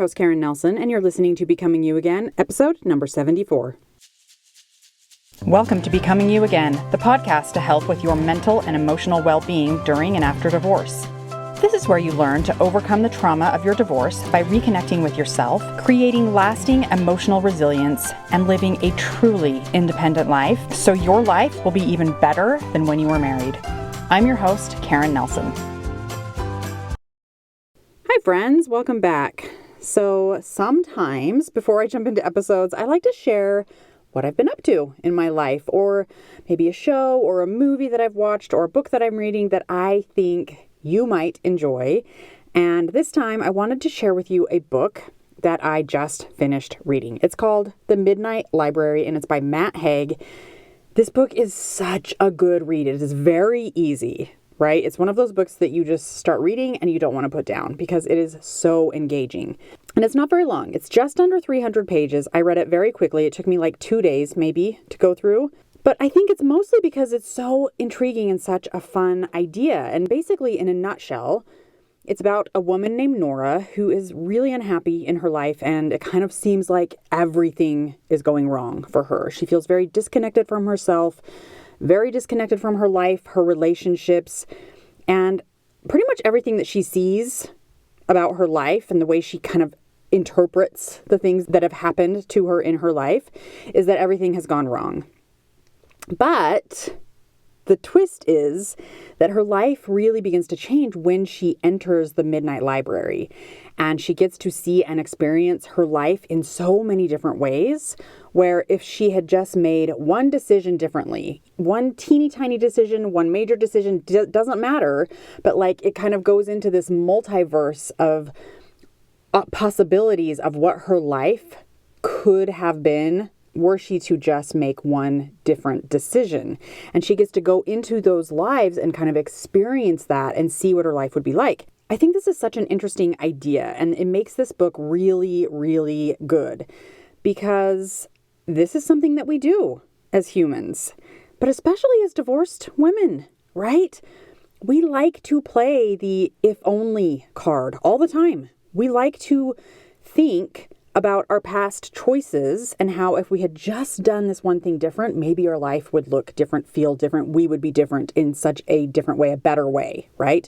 host, Karen Nelson, and you're listening to Becoming You Again, episode number 74. Welcome to Becoming You Again, the podcast to help with your mental and emotional well-being during and after divorce. This is where you learn to overcome the trauma of your divorce by reconnecting with yourself, creating lasting emotional resilience, and living a truly independent life so your life will be even better than when you were married. I'm your host, Karen Nelson. Hi friends, welcome back. So sometimes before I jump into episodes, I like to share what I've been up to in my life, or maybe a show or a movie that I've watched or a book that I'm reading that I think you might enjoy. And this time I wanted to share with you a book that I just finished reading. It's called The Midnight Library and it's by Matt Haig. This book is such a good read. It is very easy, right? It's one of those books that you just start reading and you don't want to put down because it is so engaging. And it's not very long. It's just under 300 pages. I read it very quickly. It took me like 2 days maybe to go through. But I think it's mostly because it's so intriguing and such a fun idea. And basically, in a nutshell, it's about a woman named Nora who is really unhappy in her life, and it kind of seems like everything is going wrong for her. She feels very disconnected from herself, very disconnected from her life, her relationships, and pretty much everything that she sees about her life and the way she kind of interprets the things that have happened to her in her life is that everything has gone wrong. But the twist is that her life really begins to change when she enters the Midnight Library, and she gets to see and experience her life in so many different ways, where if she had just made one decision differently, one teeny tiny decision, one major decision, doesn't matter, but like it kind of goes into this multiverse of possibilities of what her life could have been were she to just make one different decision. And she gets to go into those lives and kind of experience that and see what her life would be like. I think this is such an interesting idea, and it makes this book really, really good because this is something that we do as humans, but especially as divorced women, right? We like to play the if only card all the time. We like to think about our past choices and how if we had just done this one thing different, maybe our life would look different, feel different. We would be different in such a different way, a better way, right?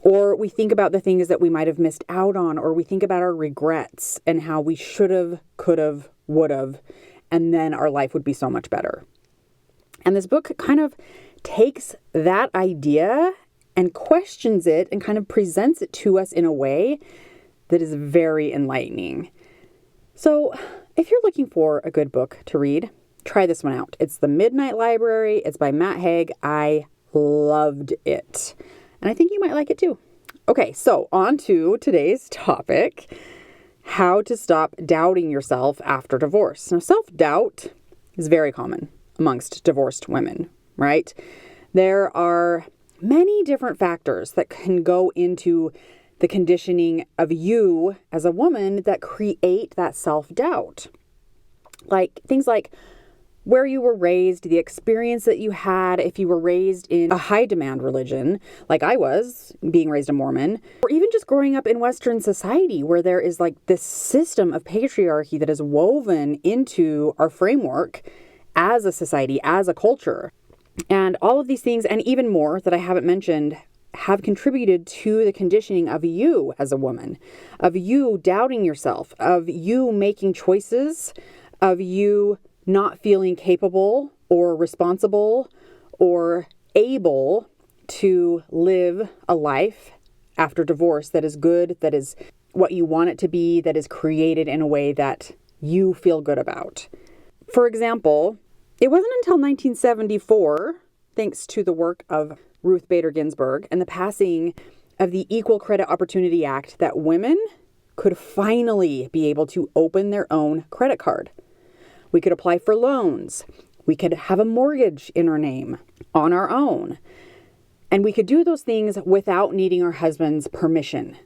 Or we think about the things that we might have missed out on, or we think about our regrets and how we should have, could have, would have, and then our life would be so much better. And this book kind of takes that idea and questions it and kind of presents it to us in a way that is very enlightening. So if you're looking for a good book to read, try this one out. It's The Midnight Library. It's by Matt Haig. I loved it. And I think you might like it too. Okay, so on to today's topic, how to stop doubting yourself after divorce. Now, self-doubt is very common amongst divorced women, right? There are many different factors that can go into the conditioning of you as a woman that create that self-doubt. Like things like where you were raised, the experience that you had if you were raised in a high demand religion, like I was, being raised a Mormon, or even just growing up in Western society where there is like this system of patriarchy that is woven into our framework as a society, as a culture. And all of these things, and even more that I haven't mentioned, have contributed to the conditioning of you as a woman, of you doubting yourself, of you making choices, of you not feeling capable or responsible or able to live a life after divorce that is good, that is what you want it to be, that is created in a way that you feel good about. For example, it wasn't until 1974, thanks to the work of Ruth Bader Ginsburg and the passing of the Equal Credit Opportunity Act, that women could finally be able to open their own credit card. We could apply for loans. We could have a mortgage in our name on our own. And we could do those things without needing our husband's permission.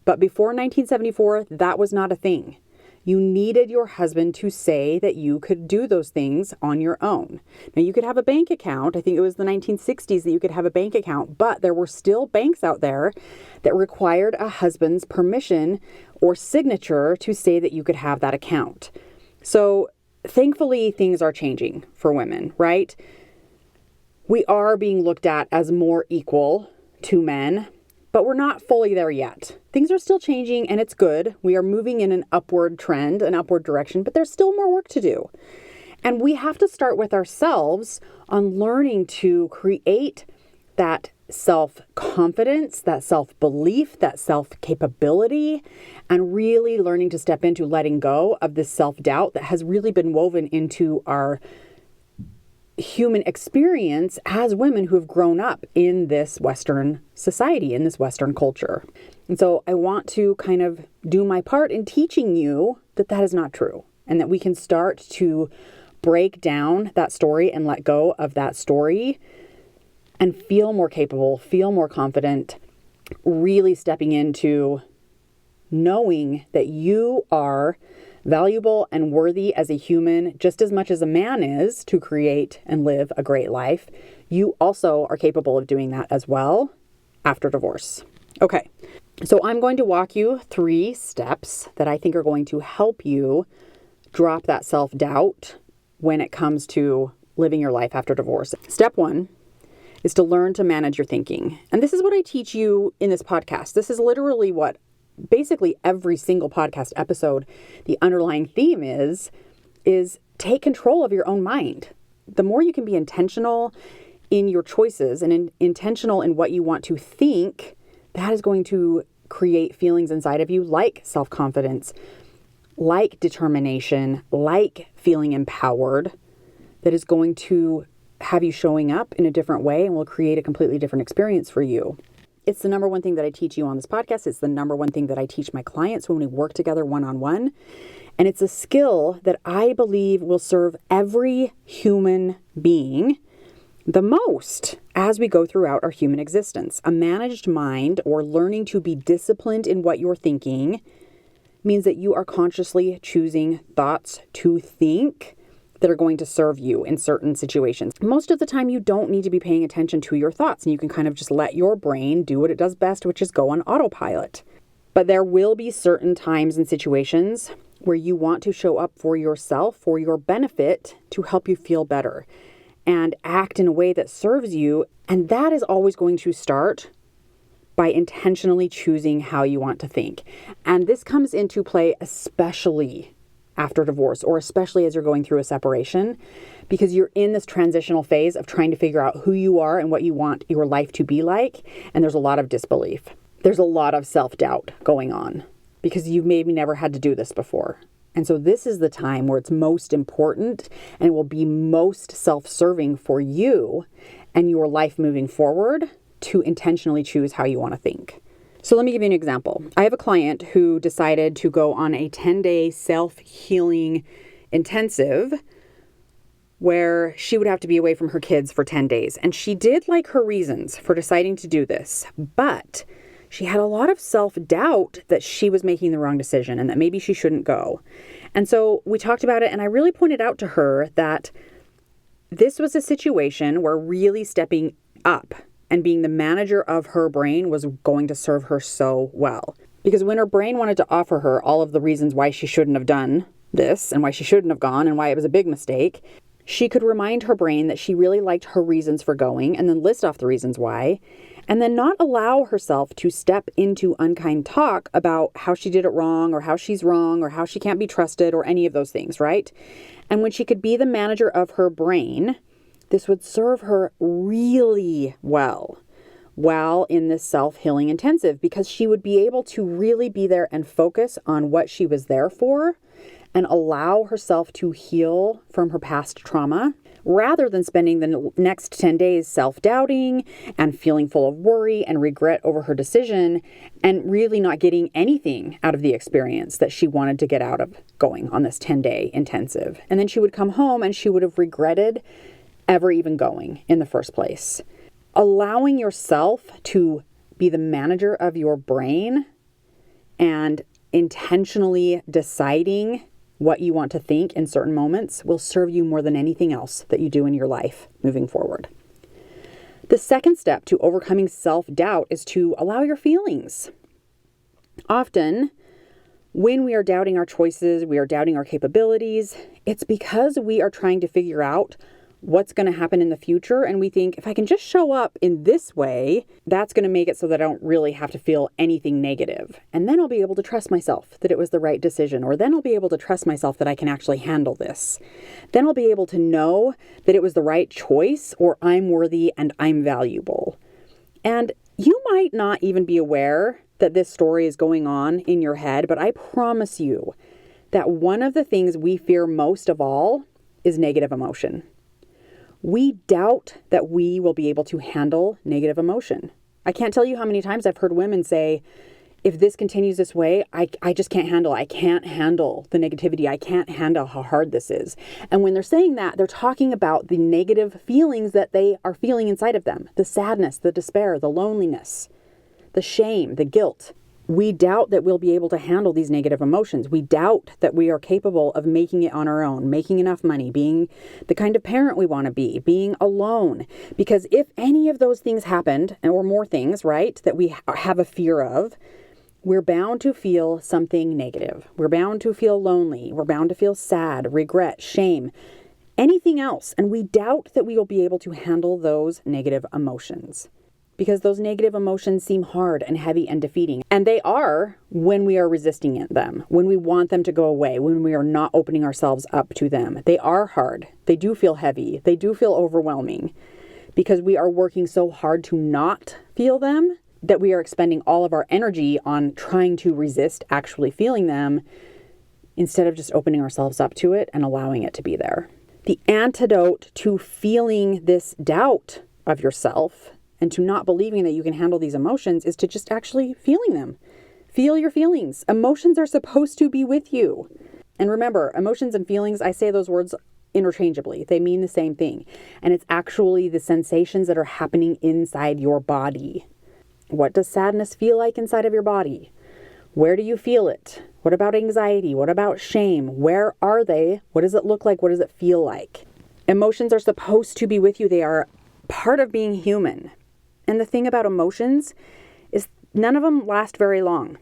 But before 1974, that was not a thing. You needed your husband to say that you could do those things on your own. Now, you could have a bank account. I think it was the 1960s that you could have a bank account, but there were still banks out there that required a husband's permission or signature to say that you could have that account. So thankfully, things are changing for women, right? We are being looked at as more equal to men, but we're not fully there yet. Things are still changing and it's good. We are moving in an upward trend, an upward direction, but there's still more work to do. And we have to start with ourselves on learning to create that self-confidence, that self-belief, that self-capability, and really learning to step into letting go of this self-doubt that has really been woven into our human experience as women who have grown up in this Western society, in this Western culture. And so I want to kind of do my part in teaching you that that is not true, and that we can start to break down that story and let go of that story and feel more capable, feel more confident, really stepping into knowing that you are valuable and worthy as a human, just as much as a man is to create and live a great life. You also are capable of doing that as well after divorce. Okay, so I'm going to walk you 3 steps that I think are going to help you drop that self-doubt when it comes to living your life after divorce. Step 1 is to learn to manage your thinking. And this is what I teach you in this podcast. This is literally what basically every single podcast episode, the underlying theme is take control of your own mind. The more you can be intentional in your choices and intentional in what you want to think, that is going to create feelings inside of you like self-confidence, like determination, like feeling empowered, that is going to have you showing up in a different way and will create a completely different experience for you. It's the number one thing that I teach you on this podcast. It's the number one thing that I teach my clients when we work together one-on-one. And it's a skill that I believe will serve every human being the most as we go throughout our human existence. A managed mind, or learning to be disciplined in what you're thinking, means that you are consciously choosing thoughts to think that are going to serve you in certain situations. Most of the time, you don't need to be paying attention to your thoughts, and you can kind of just let your brain do what it does best, which is go on autopilot. But there will be certain times and situations where you want to show up for yourself, for your benefit, to help you feel better and act in a way that serves you. And that is always going to start by intentionally choosing how you want to think. And this comes into play especially after divorce, or especially as you're going through a separation, because you're in this transitional phase of trying to figure out who you are and what you want your life to be like. And there's a lot of disbelief. There's a lot of self-doubt going on because you've maybe never had to do this before. And so this is the time where it's most important and it will be most self-serving for you and your life moving forward to intentionally choose how you want to think. So let me give you an example. I have a client who decided to go on a 10-day self-healing intensive where she would have to be away from her kids for 10 days. And she did like her reasons for deciding to do this, but she had a lot of self-doubt that she was making the wrong decision and that maybe she shouldn't go. And so we talked about it, and I really pointed out to her that this was a situation where really stepping up and being the manager of her brain was going to serve her so well. Because when her brain wanted to offer her all of the reasons why she shouldn't have done this and why she shouldn't have gone and why it was a big mistake, she could remind her brain that she really liked her reasons for going and then list off the reasons why, and then not allow herself to step into unkind talk about how she did it wrong or how she's wrong or how she can't be trusted or any of those things, right? And when she could be the manager of her brain, this would serve her really well while in this self-healing intensive, because she would be able to really be there and focus on what she was there for and allow herself to heal from her past trauma, rather than spending the next 10 days self-doubting and feeling full of worry and regret over her decision and really not getting anything out of the experience that she wanted to get out of going on this 10-day intensive. And then she would come home and she would have regretted ever even going in the first place. Allowing yourself to be the manager of your brain and intentionally deciding what you want to think in certain moments will serve you more than anything else that you do in your life moving forward. The second step to overcoming self-doubt is to allow your feelings. Often, when we are doubting our choices, we are doubting our capabilities, it's because we are trying to figure out what's going to happen in the future. And we think, if I can just show up in this way, that's going to make it so that I don't really have to feel anything negative. And then I'll be able to trust myself that it was the right decision. Or then I'll be able to trust myself that I can actually handle this. Then I'll be able to know that it was the right choice, or I'm worthy and I'm valuable. And you might not even be aware that this story is going on in your head, but I promise you that one of the things we fear most of all is negative emotion. We doubt that we will be able to handle negative emotion. I can't tell you how many times I've heard women say, if this continues this way, I just can't handle it. I can't handle the negativity. I can't handle how hard this is. And when they're saying that, they're talking about the negative feelings that they are feeling inside of them. The sadness, the despair, the loneliness, the shame, the guilt. We doubt that we'll be able to handle these negative emotions. We doubt that we are capable of making it on our own, making enough money, being the kind of parent we want to be, being alone. Because if any of those things happened, or more things, right, that we have a fear of, we're bound to feel something negative. We're bound to feel lonely. We're bound to feel sad, regret, shame, anything else. And we doubt that we will be able to handle those negative emotions. Because those negative emotions seem hard and heavy and defeating. And they are when we are resisting them, when we want them to go away, when we are not opening ourselves up to them. They are hard. They do feel heavy. They do feel overwhelming because we are working so hard to not feel them that we are expending all of our energy on trying to resist actually feeling them instead of just opening ourselves up to it and allowing it to be there. The antidote to feeling this doubt of yourself and to not believing that you can handle these emotions is to just actually feeling them. Feel your feelings. Emotions are supposed to be with you. And remember, emotions and feelings, I say those words interchangeably. They mean the same thing. And it's actually the sensations that are happening inside your body. What does sadness feel like inside of your body? Where do you feel it? What about anxiety? What about shame? Where are they? What does it look like? What does it feel like? Emotions are supposed to be with you. They are part of being human. And the thing about emotions is none of them last very long.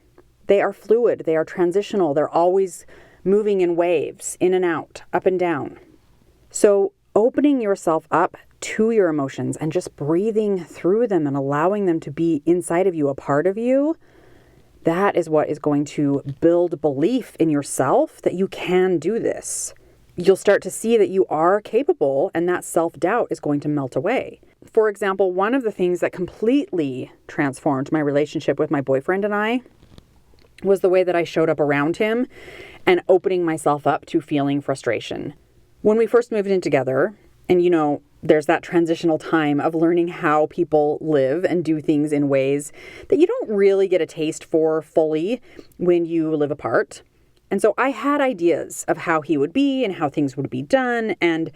They are fluid. They are transitional. They're always moving in waves, in and out, up and down. So opening yourself up to your emotions and just breathing through them and allowing them to be inside of you, a part of you, that is what is going to build belief in yourself that you can do this. You'll start to see that you are capable, and that self-doubt is going to melt away. For example, one of the things that completely transformed my relationship with my boyfriend and I was the way that I showed up around him and opening myself up to feeling frustration. When we first moved in together, and there's that transitional time of learning how people live and do things in ways that you don't really get a taste for fully when you live apart. And so I had ideas of how he would be and how things would be done. And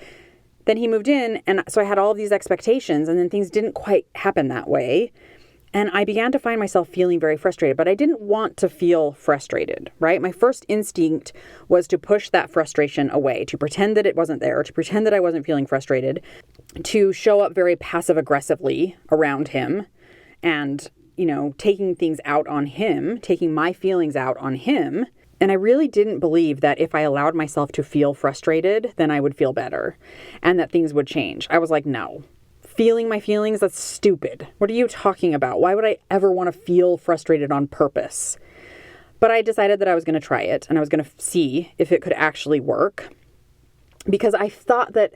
then he moved in. And so I had all of these expectations, and then things didn't quite happen that way. And I began to find myself feeling very frustrated, but I didn't want to feel frustrated, right? My first instinct was to push that frustration away, to pretend that it wasn't there, to pretend that I wasn't feeling frustrated, to show up very passive aggressively around him and, taking things out on him, taking my feelings out on him. And I really didn't believe that if I allowed myself to feel frustrated, then I would feel better and that things would change. I was like, no. Feeling my feelings, that's stupid. What are you talking about? Why would I ever want to feel frustrated on purpose? But I decided that I was going to try it and I was going to see if it could actually work. Because I thought that,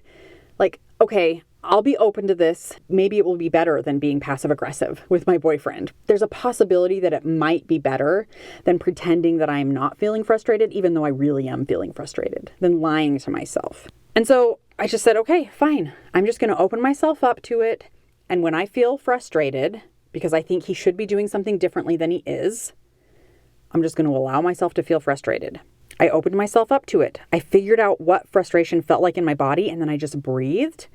okay, I'll be open to this. Maybe it will be better than being passive aggressive with my boyfriend. There's a possibility that it might be better than pretending that I'm not feeling frustrated, even though I really am feeling frustrated, than lying to myself. And so I just said, okay, fine. I'm just going to open myself up to it. And when I feel frustrated, because I think he should be doing something differently than he is, I'm just going to allow myself to feel frustrated. I opened myself up to it. I figured out what frustration felt like in my body, and then I just breathed.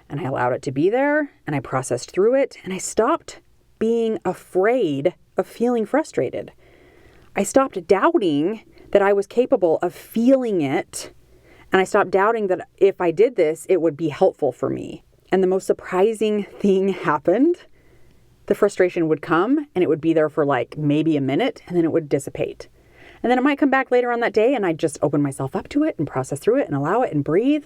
And I allowed it to be there, and I processed through it, and I stopped being afraid of feeling frustrated. I stopped doubting that I was capable of feeling it. And I stopped doubting that if I did this, it would be helpful for me. And the most surprising thing happened. The frustration would come and it would be there for like maybe a minute and then it would dissipate. And then it might come back later on that day and I'd just open myself up to it and process through it and allow it and breathe,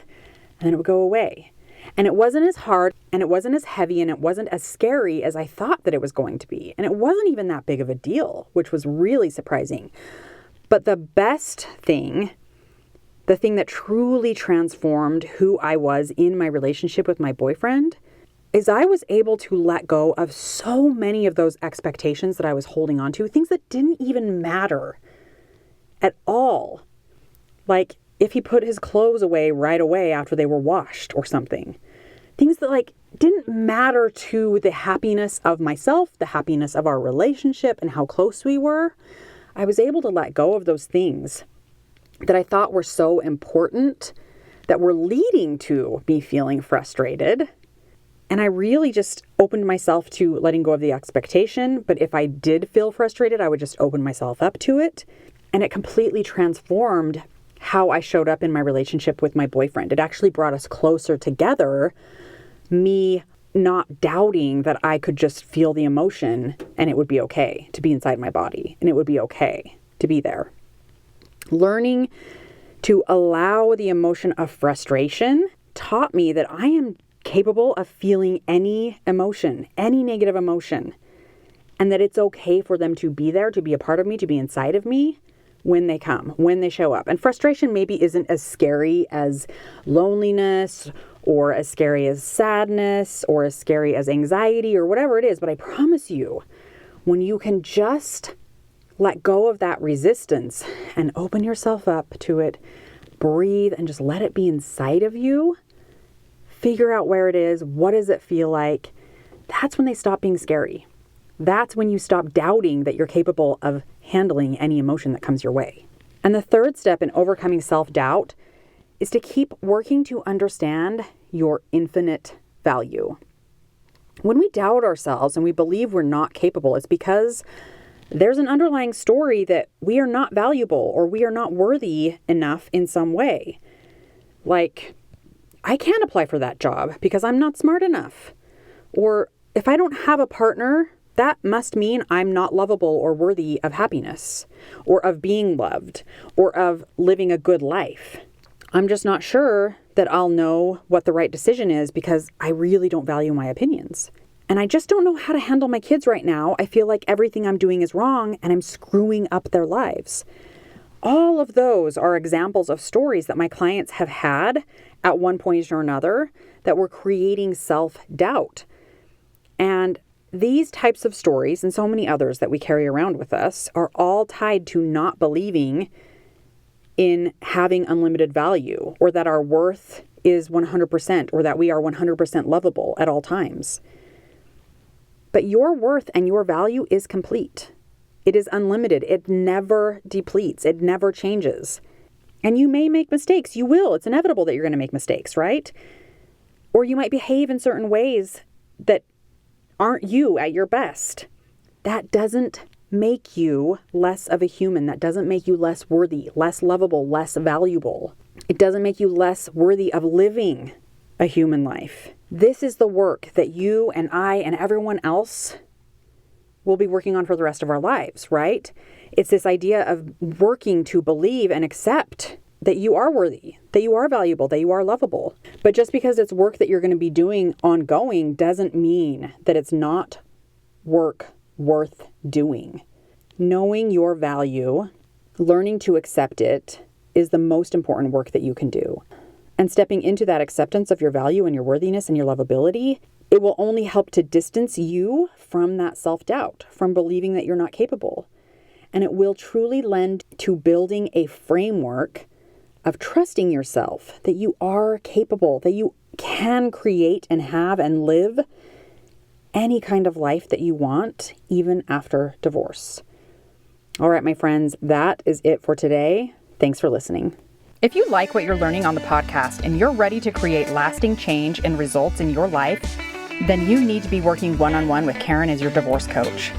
and then it would go away. And it wasn't as hard and it wasn't as heavy and it wasn't as scary as I thought that it was going to be. And it wasn't even that big of a deal, which was really surprising. But the best thing, the thing that truly transformed who I was in my relationship with my boyfriend, is I was able to let go of so many of those expectations that I was holding on to, things that didn't even matter at all. Like if he put his clothes away right away after they were washed or something. Things that like didn't matter to the happiness of myself, the happiness of our relationship and how close we were. I was able to let go of those things that I thought were so important, that were leading to me feeling frustrated. And I really just opened myself to letting go of the expectation. But if I did feel frustrated, I would just open myself up to it. And it completely transformed how I showed up in my relationship with my boyfriend. It actually brought us closer together, me not doubting that I could just feel the emotion and it would be okay to be inside my body and it would be okay to be there. Learning to allow the emotion of frustration taught me that I am capable of feeling any emotion, any negative emotion, and that it's okay for them to be there, to be a part of me, to be inside of me when they come, when they show up. And frustration maybe isn't as scary as loneliness or as scary as sadness or as scary as anxiety or whatever it is. But I promise you, when you can just let go of that resistance and open yourself up to it, breathe and just let it be inside of you, figure out where it is, what does it feel like, that's when they stop being scary. That's when you stop doubting that you're capable of handling any emotion that comes your way. And the third step in overcoming self-doubt is to keep working to understand your infinite value. When we doubt ourselves and we believe we're not capable, it's because there's an underlying story that we are not valuable or we are not worthy enough in some way. Like, I can't apply for that job because I'm not smart enough. Or if I don't have a partner, that must mean I'm not lovable or worthy of happiness or of being loved or of living a good life. I'm just not sure that I'll know what the right decision is because I really don't value my opinions. And I just don't know how to handle my kids right now. I feel like everything I'm doing is wrong and I'm screwing up their lives. All of those are examples of stories that my clients have had at one point or another that were creating self-doubt. And these types of stories and so many others that we carry around with us are all tied to not believing in having unlimited value or that our worth is 100% or that we are 100% lovable at all times. But your worth and your value is complete. It is unlimited. It never depletes. It never changes. And you may make mistakes. You will. It's inevitable that you're going to make mistakes, right? Or you might behave in certain ways that aren't you at your best. That doesn't make you less of a human. That doesn't make you less worthy, less lovable, less valuable. It doesn't make you less worthy of living a human life. This is the work that you and I and everyone else will be working on for the rest of our lives, right? It's this idea of working to believe and accept that you are worthy, that you are valuable, that you are lovable. But just because it's work that you're going to be doing ongoing doesn't mean that it's not work worth doing. Knowing your value, learning to accept it, is the most important work that you can do. And stepping into that acceptance of your value and your worthiness and your lovability, it will only help to distance you from that self-doubt, from believing that you're not capable. And it will truly lend to building a framework of trusting yourself, that you are capable, that you can create and have and live any kind of life that you want, even after divorce. All right, my friends, that is it for today. Thanks for listening. If you like what you're learning on the podcast and you're ready to create lasting change and results in your life, then you need to be working one-on-one with Karen as your divorce coach.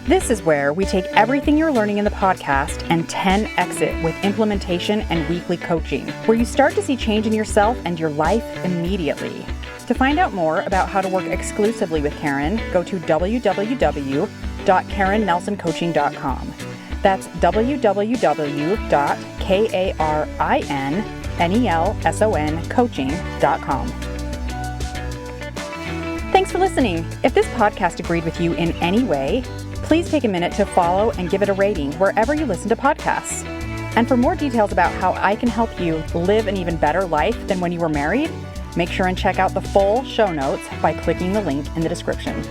This is where we take everything you're learning in the podcast and 10x it with implementation and weekly coaching, where you start to see change in yourself and your life immediately. To find out more about how to work exclusively with Karen, go to www.karennelsoncoaching.com. That's www.KarinNelsoncoaching.com. Thanks for listening. If this podcast agreed with you in any way, please take a minute to follow and give it a rating wherever you listen to podcasts. And for more details about how I can help you live an even better life than when you were married, make sure and check out the full show notes by clicking the link in the description.